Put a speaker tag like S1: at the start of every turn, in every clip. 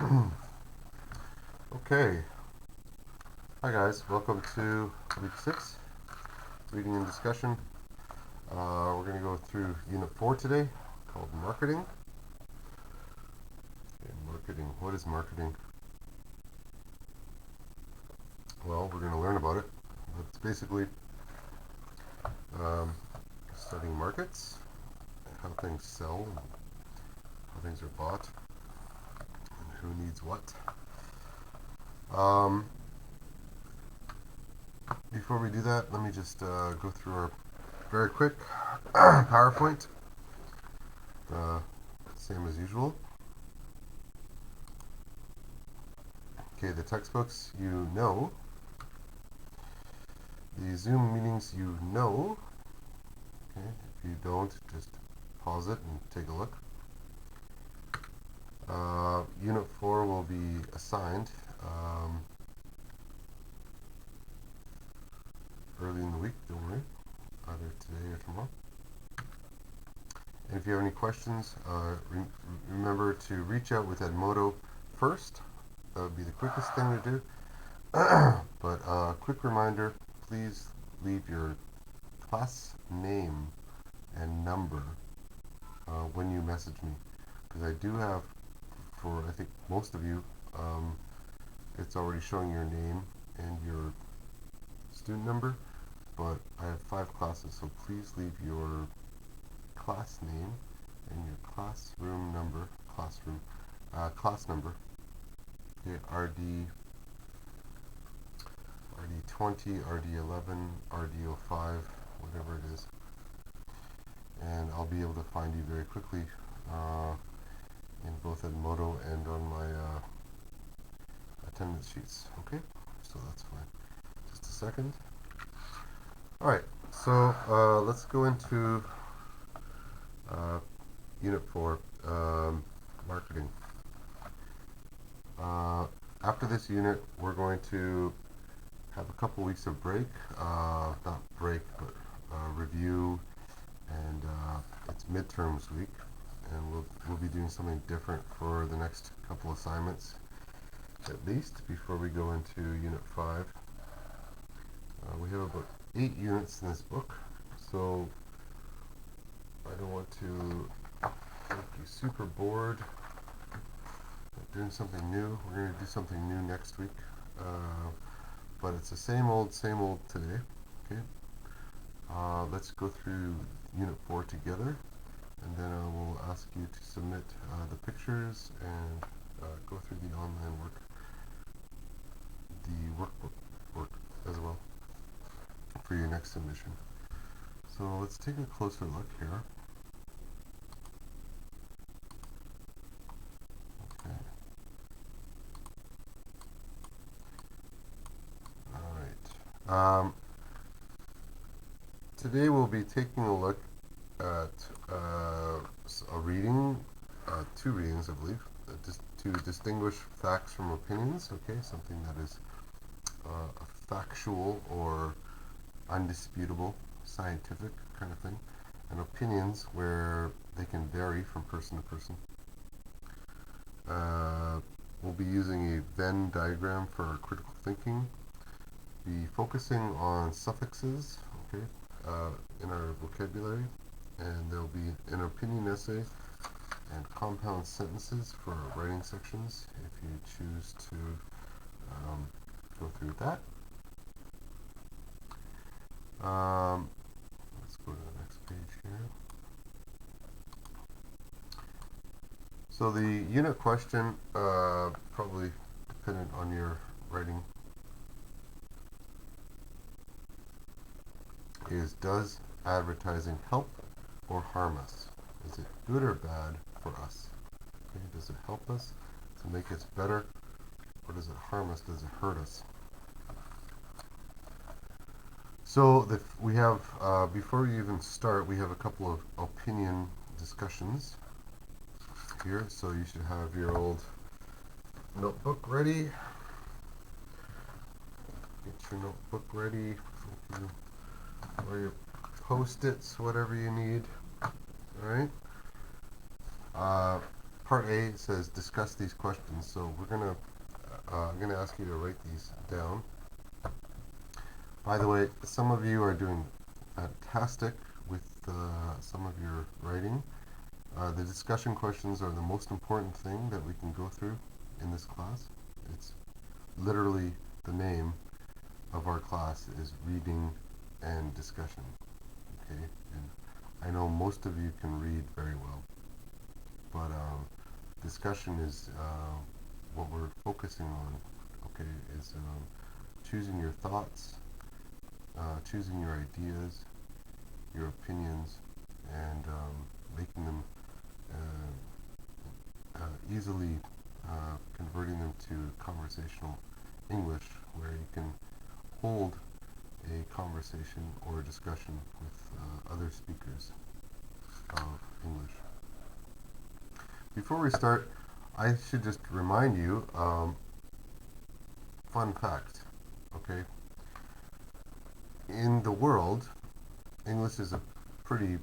S1: Okay. Hi guys, welcome to week 6, reading and discussion. We're going to go through unit 4 today, called marketing. Okay, marketing. What is marketing? Well, we're going to learn about it. It's basically studying markets, how things sell, how things are bought, and who needs what. Before we do that, let me just go through our very quick PowerPoint, same as usual. Okay, the textbooks you know, the Zoom meetings you know. Okay, if you don't, just pause it and take a look. Unit 4 will be assigned early in the week, don't worry, either today or tomorrow. And if you have any questions, remember to reach out with Edmodo first. That would be the quickest thing to do. But quick reminder, please leave your class name and number when you message me, because I do have, for I think most of you, it's already showing your name and your student number, but I have 5 classes, so please leave your class name and your classroom number, class number, okay, RD20, RD11, RD05, whatever it is, and I'll be able to find you very quickly in both Edmodo and on my attendance sheets. Okay, so that's fine. Just a second. Alright, so let's go into Unit 4, marketing. After this unit, we're going to have a couple weeks of break, not break, but review, and it's midterms week, and we'll be doing something different for the next couple assignments, at least, before we go into Unit 5. We have about 8 units in this book, so I don't want to make you super bored doing something new. We're going to do something new next week, but it's the same old today. Okay, let's go through Unit 4 together, and then I will ask you to submit the pictures and go through the online work, the workbook work as well, for your next submission. So let's take a closer look here. Okay. All right. Today we'll be taking a look at a reading, 2 readings, I believe, just to distinguish facts from opinions. Okay, something that is a factual or undisputable, scientific kind of thing, and opinions where they can vary from person to person. We'll be using a Venn diagram for our critical thinking, be focusing on suffixes, okay, in our vocabulary, and there'll be an opinion essay and compound sentences for our writing sections if you choose to go through that. Let's go to the next page here. So the unit question, probably dependent on your writing, is: does advertising help or harm us? Is it good or bad for us? Okay, does it help us to make us better, or does it harm us? Does it hurt us? So we have, before we even start, we have a couple of opinion discussions here. So you should have your old notebook ready. Get your notebook ready, or your post-its, whatever you need. All right. part A says discuss these questions. So I'm gonna ask you to write these down. By the way, some of you are doing fantastic with some of your writing. The discussion questions are the most important thing that we can go through in this class. It's literally the name of our class is reading and discussion. Okay, and I know most of you can read very well, but discussion is what we're focusing on. Okay, is choosing your thoughts, choosing your ideas, your opinions, and making them easily converting them to conversational English, where you can hold a conversation or a discussion with other speakers of English. Before we start, I should just remind you, fun fact, okay? In the world, English is a pretty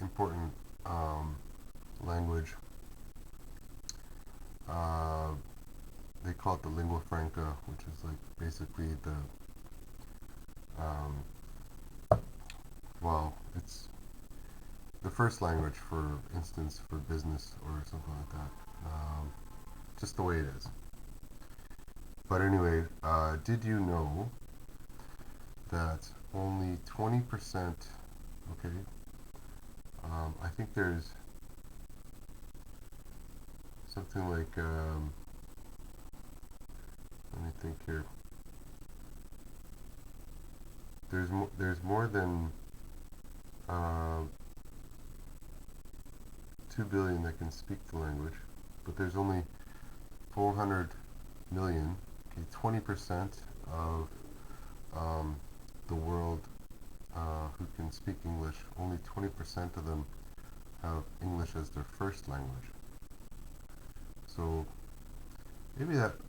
S1: important language. They call it the lingua franca, which is like basically it's the first language, for instance, for business or something like that. Just the way it is. But anyway, did you know that only 20%, okay, I think there's something like, let me think here. There's more than 2 billion that can speak the language, but there's only 400 million, okay, 20% of the world who can speak English. Only 20% of them have English as their first language. So maybe that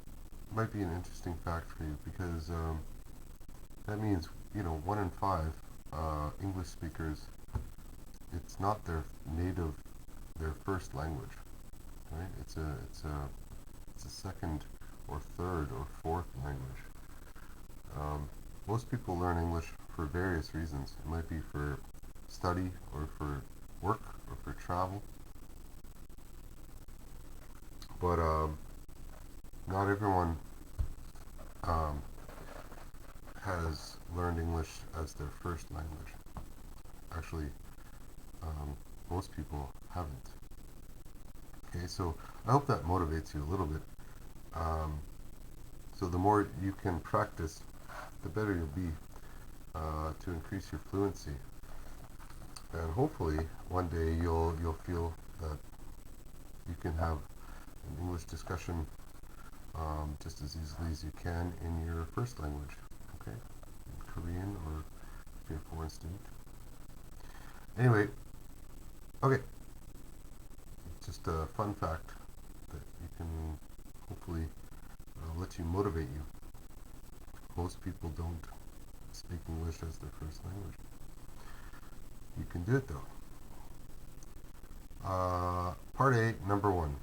S1: might be an interesting fact for you, because that means, 1 in 5 English speakers, it's not their first language, right? It's a second or third or fourth language. Most people learn English for various reasons. It might be for study, or for work, or for travel. But not everyone has learned English as their first language. Actually, most people haven't. Okay, so I hope that motivates you a little bit. So the more you can practice, the better you'll be to increase your fluency. And hopefully, one day you'll feel that you can have an English discussion just as easily as you can in your first language. Okay, in Korean, or if you're a foreign student. Anyway, okay, just a fun fact that you can hopefully let you motivate you. Most people don't speak English as their first language. You can do it though. Part A, number 1.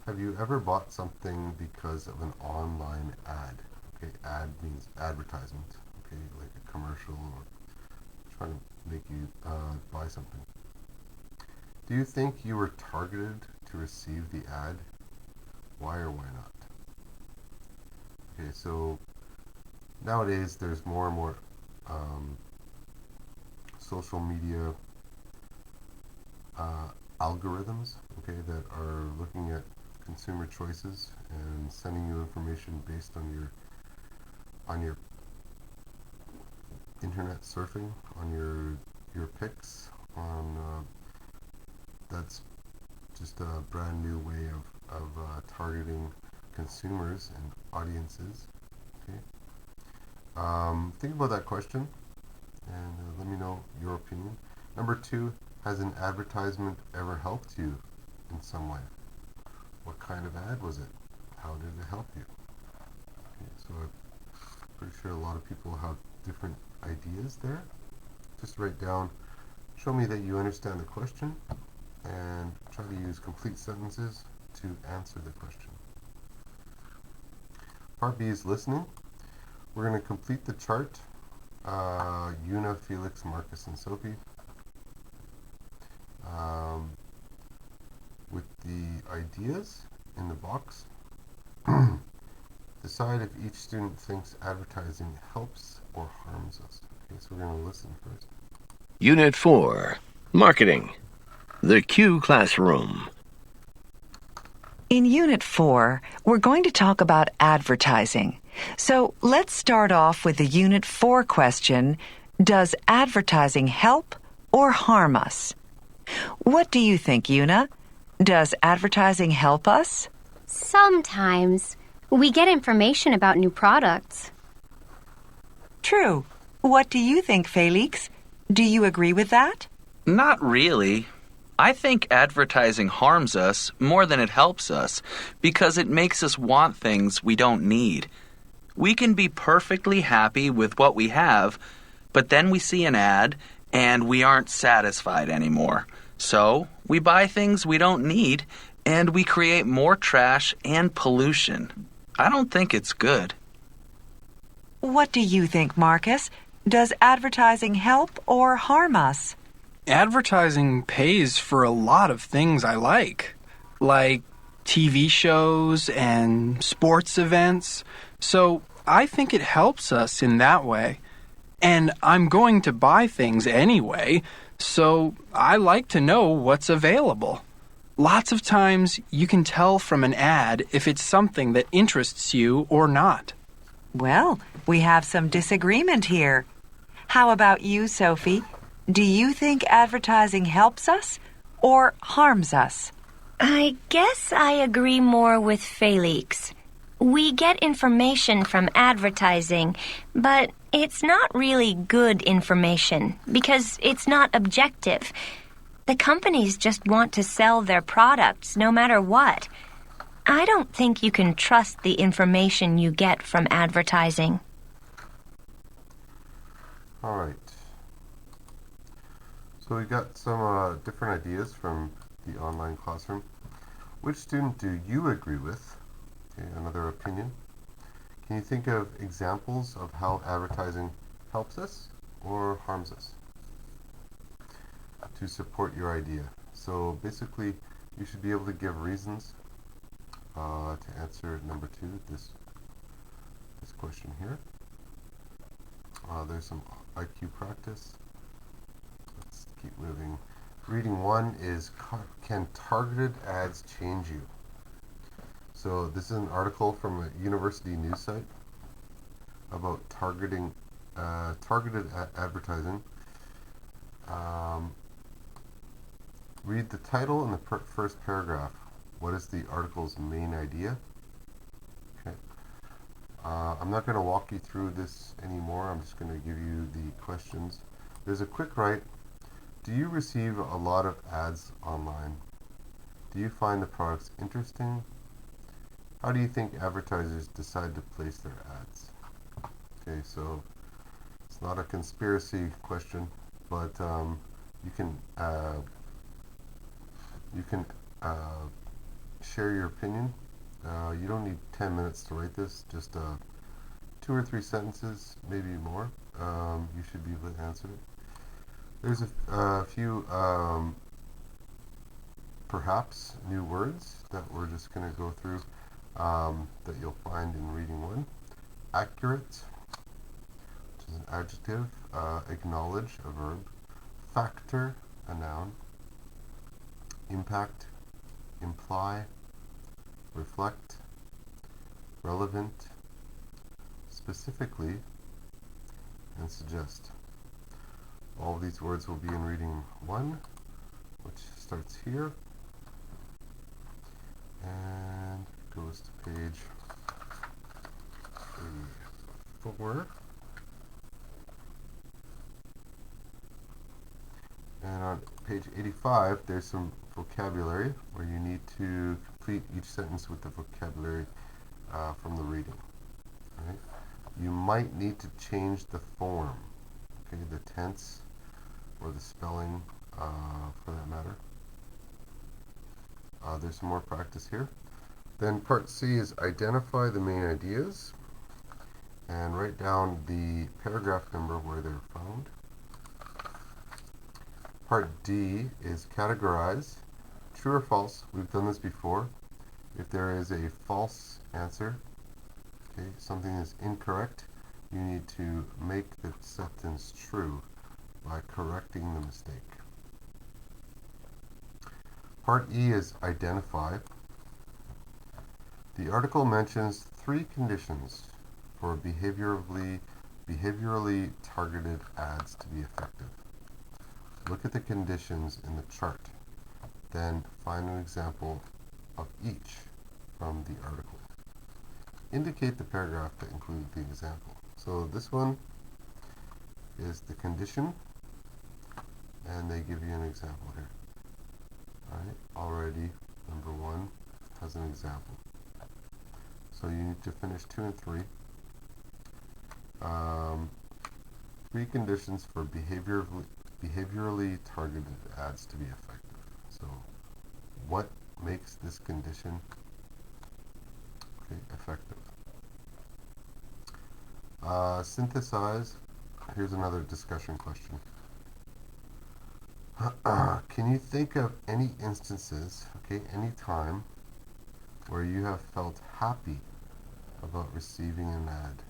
S1: Have you ever bought something because of an online ad? Okay, ad means advertisement. Okay, like a commercial, or trying to make you buy something. Do you think you were targeted to receive the ad? Why or why not? Okay, so nowadays there's more and more social media algorithms, okay, that are looking at consumer choices and sending you information based on your internet surfing, on your pics, on that's just a brand new way of targeting consumers and audiences. Okay, think about that question and let me know your opinion. Number 2, has an advertisement ever helped you in some way? What kind of ad was it? How did it help you? Okay, so I'm pretty sure a lot of people have different ideas there. Just write down, show me that you understand the question, and try to use complete sentences to answer the question. Part B is listening. We're going to complete the chart. Una, Felix, Marcus, and Sophie. With the ideas in the box. Decide if each student thinks advertising helps or harms us. Okay, so we're going to listen first.
S2: Unit 4, Marketing. The Q Classroom.
S3: In Unit 4, we're going to talk about advertising. So let's start off with the Unit 4 question, does advertising help or harm us? What do you think, Una? Does advertising help us?
S4: Sometimes. We get information about new products.
S3: True. What do you think, Felix? Do you agree with that?
S5: Not really. I think advertising harms us more than it helps us because it makes us want things we don't need. We can be perfectly happy with what we have, but then we see an ad and we aren't satisfied anymore. So we buy things we don't need and we create more trash and pollution. I don't think it's good.
S3: What do you think, Marcus? Does advertising help or harm us?
S6: Advertising pays for a lot of things I like TV shows and sports events. So I think it helps us in that way. And I'm going to buy things anyway, so I like to know what's available. Lots of times you can tell from an ad if it's something that interests you or not.
S3: Well, we have some disagreement here. How about you, Sophie? Do you think advertising helps us or harms us?
S7: I guess I agree more with Felix. We get information from advertising, but it's not really good information because it's not objective. The companies just want to sell their products no matter what. I don't think you can trust the information you get from advertising.
S1: All right. So we got some different ideas from the online classroom. Which student do you agree with? Okay, another opinion. Can you think of examples of how advertising helps us or harms us to support your idea? So basically, you should be able to give reasons to answer number 2, this question here. There's some IQ practice. Let's keep moving. Reading 1 is, can targeted ads change you? So this is an article from a university news site about targeted advertising. Read the title and the first paragraph. What is the article's main idea? Okay. I'm not going to walk you through this anymore. I'm just going to give you the questions. There's a quick write. Do you receive a lot of ads online? Do you find the products interesting? How do you think advertisers decide to place their ads? Okay, so it's not a conspiracy question, but you can share your opinion. You don't need 10 minutes to write this, just 2 or 3 sentences, maybe more. You should be able to answer it. There's a few perhaps new words that we're just going to go through that you'll find in reading 1. Accurate, which is an adjective. Acknowledge, a verb. Factor, a noun. Impact, imply. Reflect, relevant, specifically, and suggest. All of these words will be in reading 1, which starts here and goes to page 84. And on page 85, there's some vocabulary where you need to complete each sentence with the vocabulary from the reading. Right? You might need to change the form, okay, the tense or the spelling for that matter. There's some more practice here. Then part C is identify the main ideas and write down the paragraph number where they're found. Part D is categorize. True or false? We've done this before. If there is a false answer, okay, something is incorrect, you need to make the sentence true by correcting the mistake. Part E is identify. The article mentions 3 conditions for behaviorally targeted ads to be effective. Look at the conditions in the chart. Then find an example of each from the article. Indicate the paragraph that included the example. So this one is the condition, and they give you an example here. Alright, already number 1 has an example. So you need to finish 2 and 3. 3 conditions for behaviorally targeted ads to be effective. So what makes this condition effective? Synthesize. Here's another discussion question. Can you think of any instances, any time where you have felt happy about receiving an ad?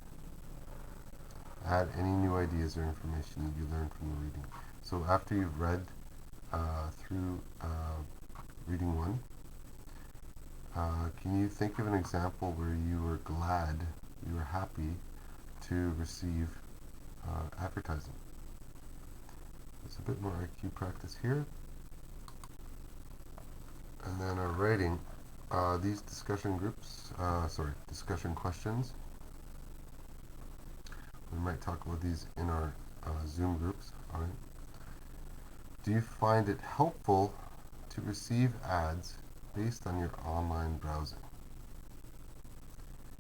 S1: Add any new ideas or information you learned from the reading. So after you've read through reading 1, can you think of an example where you were glad, you were happy to receive advertising? There's a bit more IQ practice here. And then our writing, these discussion questions. We might talk about these in our Zoom groups. All right. Do you find it helpful to receive ads based on your online browsing?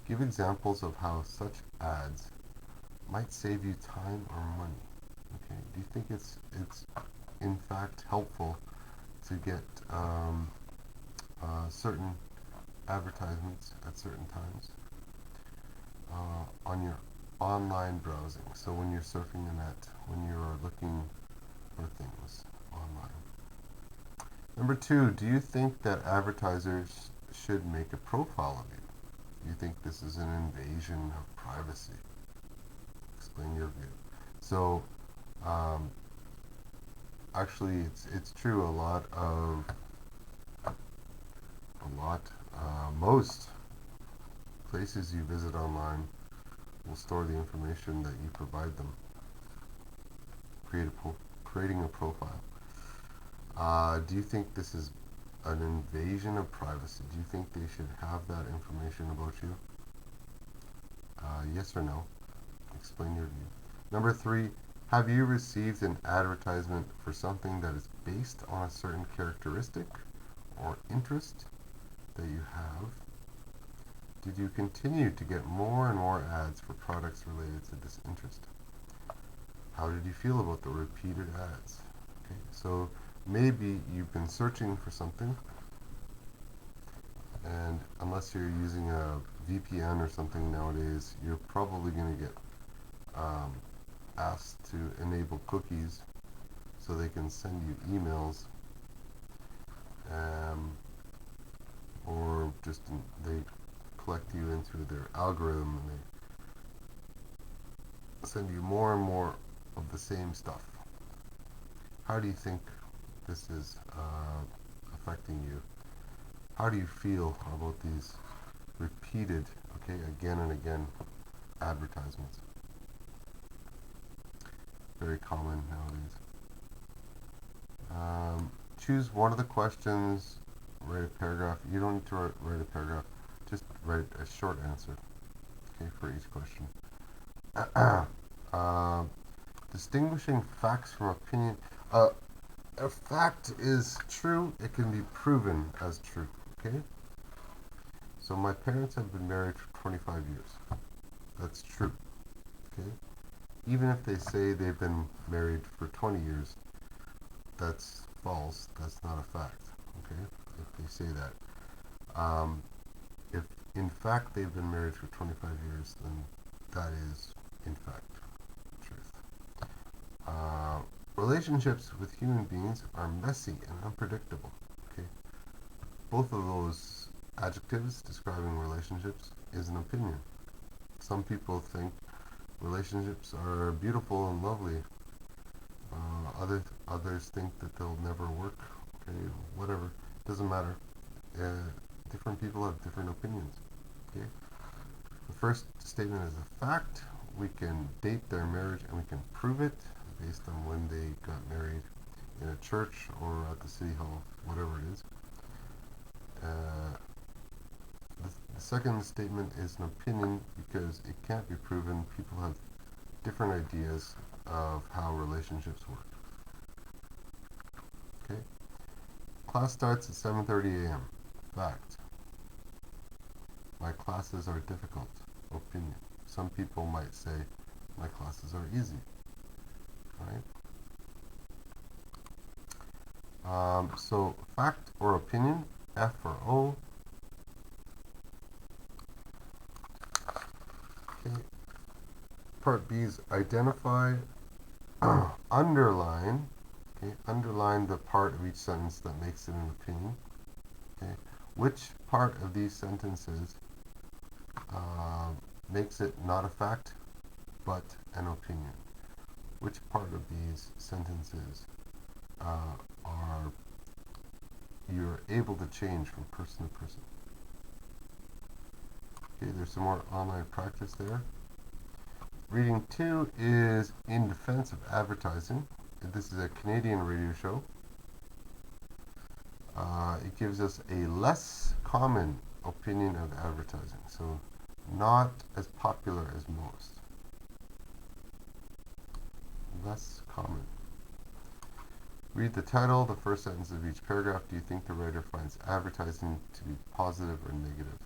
S1: Give examples of how such ads might save you time or money. Okay. Do you think it's in fact helpful to get certain advertisements at certain times on your online browsing? So when you're surfing the net, when you're looking for things online. Number 2, do you think that advertisers should make a profile of you? Do you think this is an invasion of privacy? Explain your view. So actually it's true. Most places you visit online will store the information that you provide them. Creating a profile. Do you think this is an invasion of privacy? Do you think they should have that information about you? Yes or no? Explain your view. Number 3, have you received an advertisement for something that is based on a certain characteristic or interest that you have? Did you continue to get more and more ads for products related to this interest? How did you feel about the repeated ads? Okay, so maybe you've been searching for something, and unless you're using a VPN or something nowadays, you're probably going to get asked to enable cookies so they can send you emails, or just they collect you into their algorithm and they send you more and more of the same stuff. How do you think this is affecting you? How do you feel about these repeated, again and again advertisements? Very common nowadays. Choose one of the questions, write a paragraph. You don't need to write a paragraph, just write a short answer, for each question. Distinguishing facts from opinion. A fact is true, it can be proven as true, So my parents have been married for 25 years. That's true, Even if they say they've been married for 20 years, that's false, that's not a fact, if they say that. If in fact they've been married for 25 years, then that is in fact truth. Relationships with human beings are messy and unpredictable. Okay, both of those adjectives describing relationships is an opinion. Some people think relationships are beautiful and lovely. Others think that they'll never work. Okay, whatever, doesn't matter. Different people have different opinions. Okay, the first statement is a fact. We can date their marriage and we can prove it based on when they got married in a church or at the city hall, whatever it is. The second statement is an opinion because it can't be proven. People have different ideas of how relationships work. Okay. Class starts at 7:30 a.m. Fact. My classes are difficult. Opinion. Some people might say my classes are easy. Right? So fact or opinion, F or O. Okay. Part B is identify, underline. Okay, underline the part of each sentence that makes it an opinion. Okay, which part of these sentences makes it not a fact, but an opinion? Which part of these sentences are you're able to change from person to person? Okay, there's some more online practice there. Reading 2 is in defense of advertising. This is a Canadian radio show. It gives us a less common opinion of advertising, so not as popular as most. Less common. Read the title, the first sentence of each paragraph. Do you think the writer finds advertising to be positive or negative?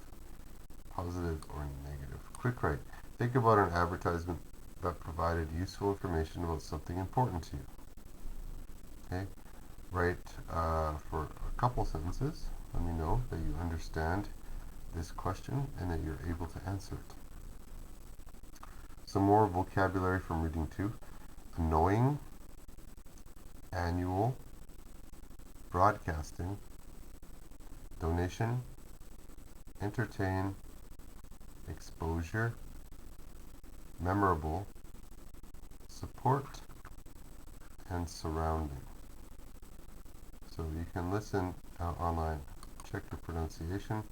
S1: Positive or negative? Quick write. Think about an advertisement that provided useful information about something important to you. Okay? Write for a couple sentences. Let me know that you understand this question and that you're able to answer it. Some more vocabulary from reading 2. Annoying, annual, broadcasting, donation, entertain, exposure, memorable, support, and surrounding. So you can listen online, check your pronunciation.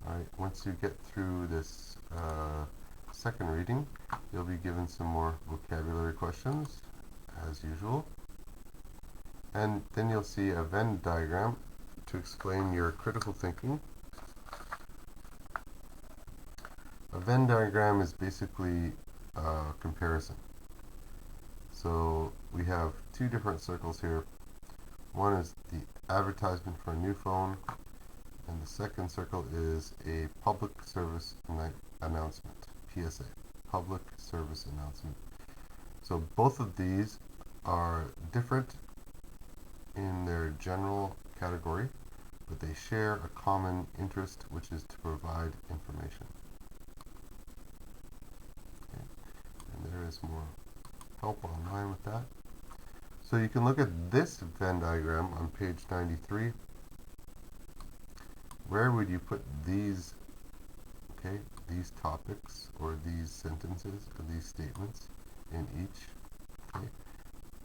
S1: Alright, once you get through this second reading, you'll be given some more vocabulary questions, as usual. And then you'll see a Venn diagram to explain your critical thinking. A Venn diagram is basically a comparison. So we have two different circles here. One is the advertisement for a new phone, and the second circle is a public service announcement, PSA, public service announcement. So both of these are different in their general category, but they share a common interest, which is to provide information. Okay. And there is more help online with that. So you can look at this Venn diagram on page 93. Where would you put these, okay, these topics or these sentences or these statements in each? Okay.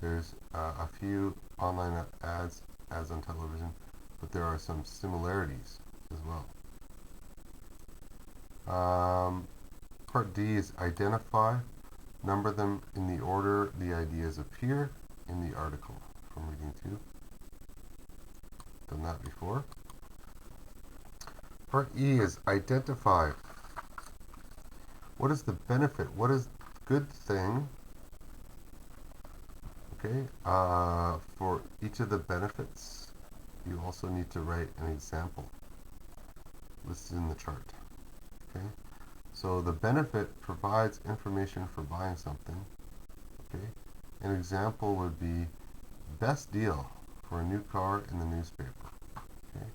S1: There's a few online ads on television, but there are some similarities as well. Part D is identify, number them in the order the ideas appear in the article from reading 2. Done that before. Part E is identify. What is the benefit? What is good thing? Okay. For each of the benefits, you also need to write an example listed in the chart. Okay. So the benefit provides information for buying something. Okay. An example would be best deal for a new car in the newspaper. Okay.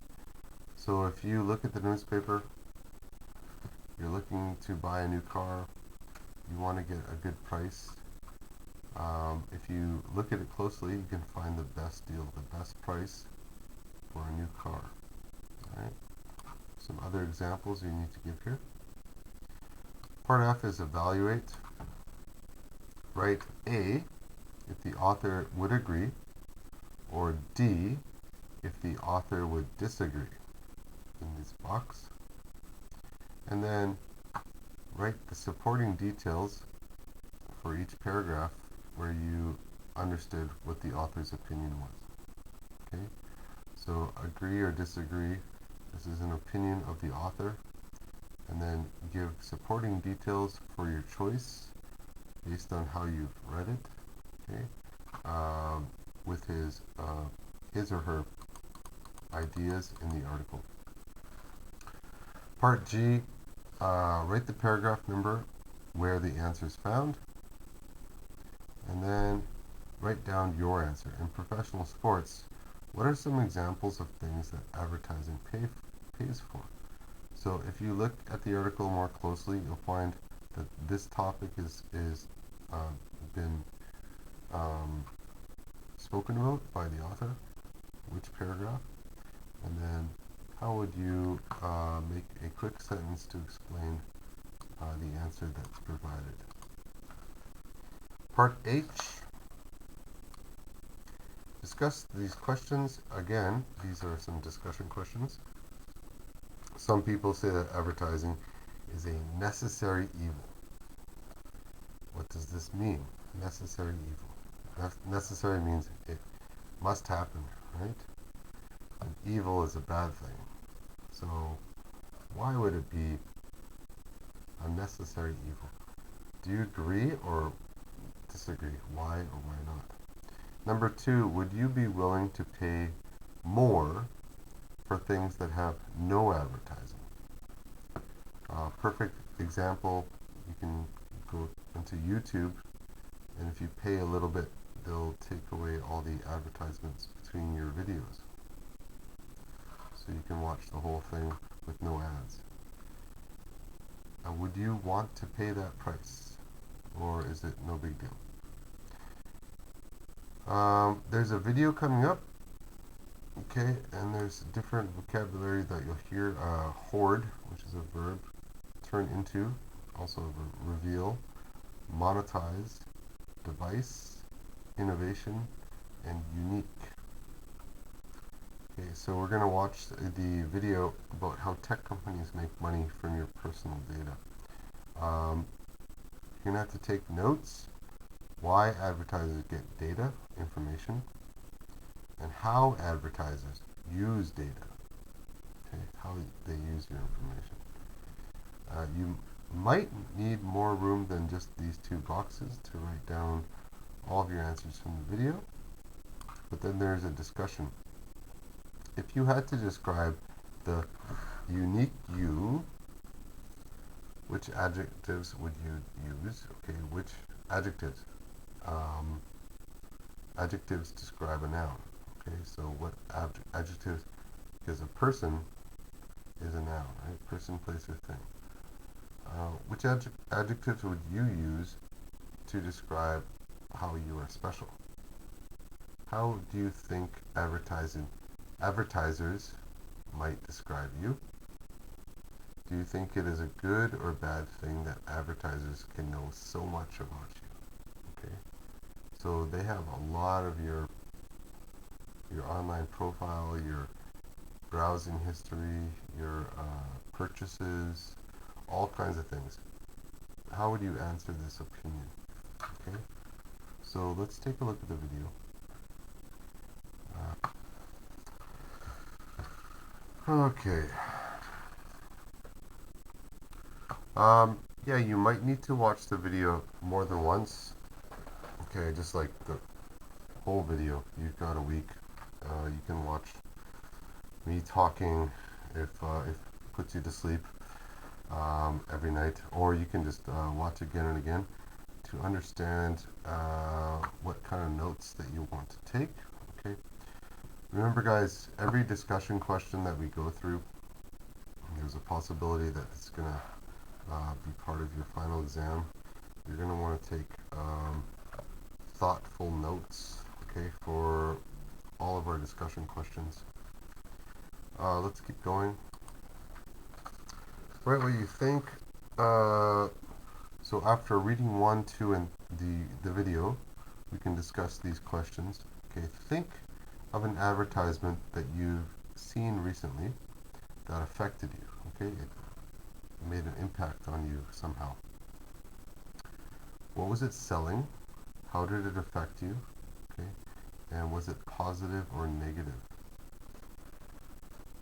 S1: So if you look at the newspaper, you're looking to buy a new car, you want to get a good price. If you look at it closely, you can find the best deal, the best price for a new car. All right. Some other examples you need to give here. Part F is evaluate. Write A if the author would agree, or D if the author would disagree in this box. And then write the supporting details for each paragraph where you understood what the author's opinion was. Okay? So agree or disagree, this is an opinion of the author. And then give supporting details for your choice based on how you've read it. Okay? With his or her ideas in the article. Part G, write the paragraph number where the answer is found, and then write down your answer. In professional sports, what are some examples of things that advertising pays for? So if you look at the article more closely, you'll find that this topic is been spoken about by the author, which paragraph, and then how would you make a quick sentence to explain the answer that's provided. Part H, discuss these questions. Again, these are some discussion questions. Some people say that advertising is a necessary evil. What does this mean? Necessary evil. Necessary means it must happen, right? And evil is a bad thing. So why would it be a necessary evil? Do you agree or disagree? Why or why not? Number 2, would you be willing to pay more for things that have no advertising? Perfect example, you can go into YouTube, and if you pay a little bit, they'll take away all the advertisements between your videos. So you can watch the whole thing with no ads. Would you want to pay that price, or is it no big deal? There's a video coming up, okay, and there's different vocabulary that you'll hear. Hoard, which is a verb, turn into, also reveal, monetize, device, innovation, and unique. Okay, so we're going to watch the video about how tech companies make money from your personal data. You're going to have to take notes, why advertisers get data, information, and how advertisers use data, okay, how they use your information. You might need more room than just these 2 boxes to write down all of your answers from the video, but then there's a discussion. If you had to describe the unique you, which adjectives would you use? Okay, which adjectives? Adjectives describe a noun. Okay, so what adjectives? Because a person is a noun, right? Person, place, or thing. Which adjectives would you use to describe how you are special? How do you think advertisers might describe you? Do you think it is a good or bad thing that advertisers can know so much about you? Okay, so they have a lot of your online profile, your browsing history, your purchases, all kinds of things. How would you answer this opinion? Okay, so let's take a look at the video. Okay. Yeah, you might need to watch the video more than once. Okay, just like the whole video. You've got a week. You can watch me talking if it puts you to sleep every night, or you can just watch again and again to understand what kind of notes that you want to take. Okay. Remember, guys, every discussion question that we go through, there's a possibility that it's going to be part of your final exam. You're going to want to take thoughtful notes, okay, for all of our discussion questions. Let's keep going. Write what you think. So after reading 1, 2, and the video, we can discuss these questions. Okay, think of an advertisement that you've seen recently that affected you. Okay, it made an impact on you somehow. What was it selling? How did it affect you? Okay, and was it positive or negative?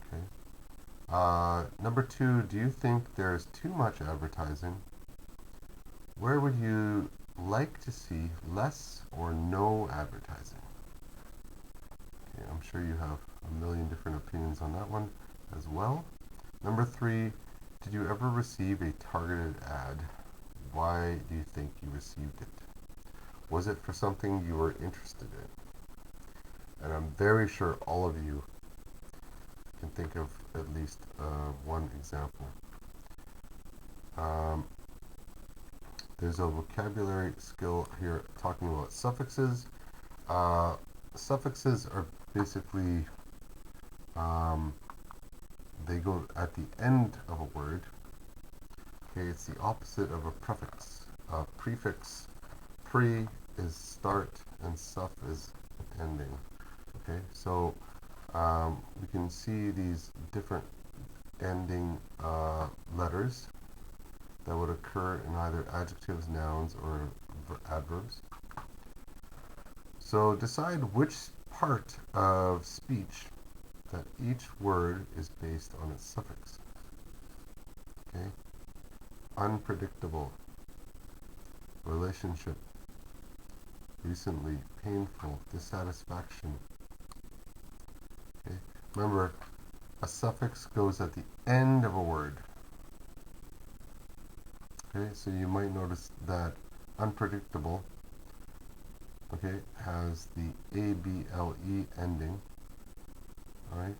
S1: Okay. Number 2, do you think there's too much advertising? Where would you like to see less or no advertising? Okay, I'm sure you have a million different opinions on that one as well. Number 3, did you ever receive a targeted ad? Why do you think you received it? Was it for something you were interested in? And I'm very sure all of you can think of at least one example. There's a vocabulary skill here talking about suffixes. Suffixes are basically, they go at the end of a word. Okay, it's the opposite of a prefix. Prefix, pre is start and suff is ending. Okay, so we can see these different ending letters that would occur in either adjectives, nouns, or adverbs. So decide which part of speech that each word is based on its suffix. Okay? Unpredictable, relationship, recently, painful, dissatisfaction. Okay? Remember, a suffix goes at the end of a word. Okay, so you might notice that unpredictable, okay, has the A-B-L-E ending. Alright,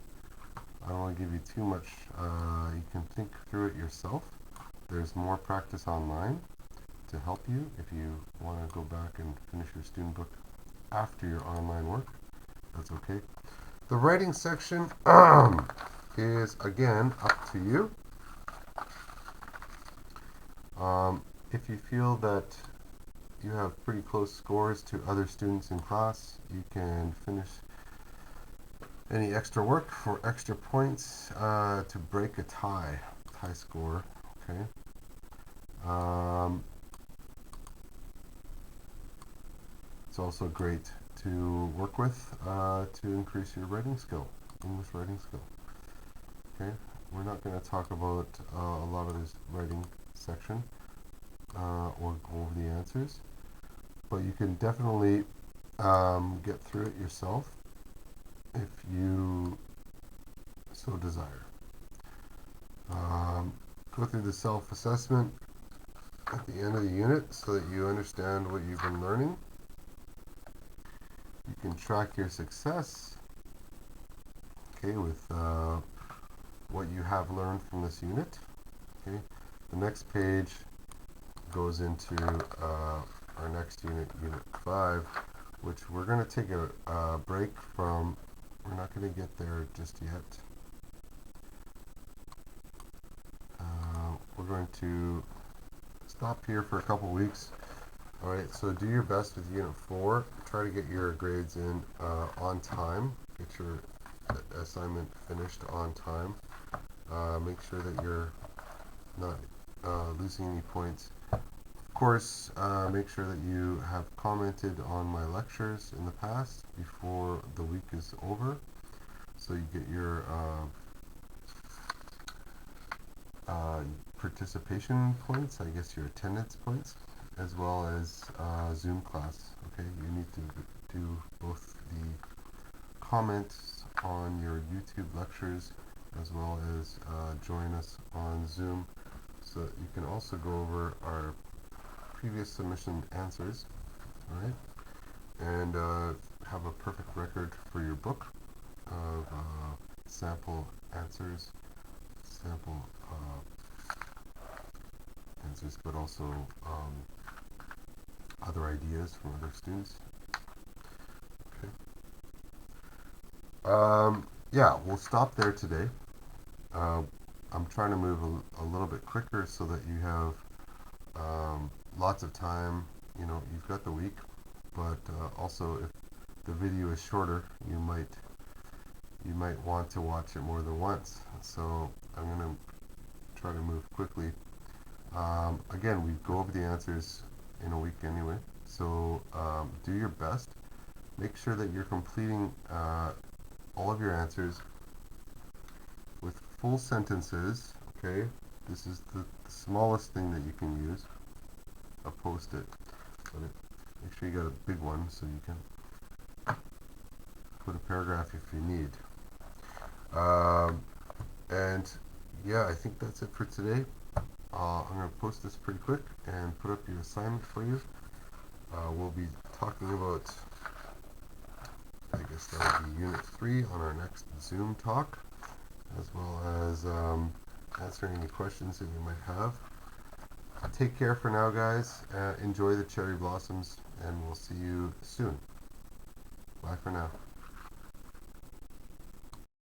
S1: I don't want to give you too much. You can think through it yourself. There's more practice online to help you if you want to go back and finish your student book after your online work. That's okay. The writing section is, again, up to you. If you feel that you have pretty close scores to other students in class, you can finish any extra work for extra points to break a tie score. Okay. It's also great to work with to increase your writing skill, English writing skill. Okay. We're not going to talk about a lot of this writing section or go over the answers, but you can definitely get through it yourself if you so desire. Go through the self-assessment at the end of the unit so that you understand what you've been learning. You can track your success, okay, with what you have learned from this unit. Okay, the next page goes into our next unit, Unit 5, which we're going to take a break from. We're not going to get there just yet. We're going to stop here for a couple weeks. Alright, so do your best with Unit 4. Try to get your grades in on time. Get your assignment finished on time. Make sure that you're not losing any points. Of course, make sure that you have commented on my lectures in the past before the week is over, so you get your participation points, I guess your attendance points, as well as Zoom class. Okay, you need to do both the comments on your YouTube lectures as well as join us on Zoom, so that you can also go over our previous submission answers, alright, and have a perfect record for your book. of sample answers, but also other ideas from other students. Okay. Yeah, we'll stop there today. I'm trying to move a little bit quicker so that you have lots of time. You know, you've got the week, but also if the video is shorter, you might want to watch it more than once. So I'm going to try to move quickly. Again, we go over the answers in a week anyway, so do your best. Make sure that you're completing all of your answers with full sentences. Okay, this is the smallest thing that you can use, a post-it, but make sure you got a big one so you can put a paragraph if you need. And yeah, I think that's it for today. I'm going to post this pretty quick and put up your assignment for you. We'll be talking about, I guess that would be Unit 3 on our next Zoom talk, as well as answering any questions that you might have. Take care for now, guys. Enjoy the cherry blossoms, and we'll see you soon. Bye for now.